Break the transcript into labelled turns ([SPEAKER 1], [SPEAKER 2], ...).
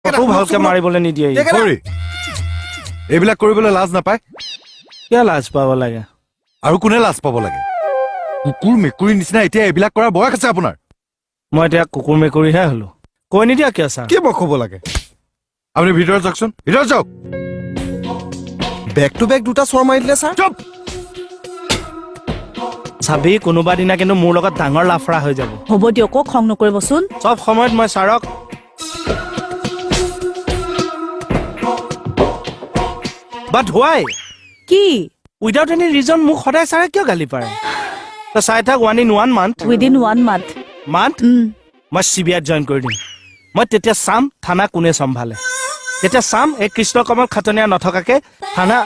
[SPEAKER 1] কতো ভালকে মাৰিবলৈ নিদিয়ে
[SPEAKER 2] এইবিলাক কৰিবলৈ লাজ নাপায়
[SPEAKER 1] কিয় লাজ পাব লাগে
[SPEAKER 2] আৰু কোনে লাজ পাব লাগে কুকুৰ মেকুৰীৰ নিচিনা এতিয়া এইবিলাক কৰাৰ বয়স আছে আপোনাৰ
[SPEAKER 1] মই এতিয়া কুকুৰ মেকুৰীহে হলো কৈ নিদিয়া কিয় ছাৰ
[SPEAKER 2] কি মই ক'ব লাগে আপুনি ভিতৰত যাওকচোন ভিতৰত যাওক
[SPEAKER 3] বেক টু বেক দুটা চৰ মাৰি দিলে ছাৰ
[SPEAKER 2] চুপ
[SPEAKER 1] চাবি কোনোবা দিনা কিন্তু মোৰ লগত ডাঙৰ লাফৰা হৈ যাব
[SPEAKER 4] হ'ব দিয়ক খং নকৰিবচোন
[SPEAKER 1] চব সময়ত মই ছাৰক বাট হোৱাই
[SPEAKER 4] কি
[SPEAKER 1] উইদাউট এনি ৰিজন মোক সদায় ছাৰে কিয় গালি পাৰে তো চাই থাক 1 in 1 month
[SPEAKER 4] উইদিন 1 month
[SPEAKER 1] মই চিবিআইত জইন কৰি দিম মই তেতিয়া চাম থানা কোনে চম্ভালে তেতিয়া চাম এই কৃষ্ণ কমল খাটনীয়া নথকাকে থানা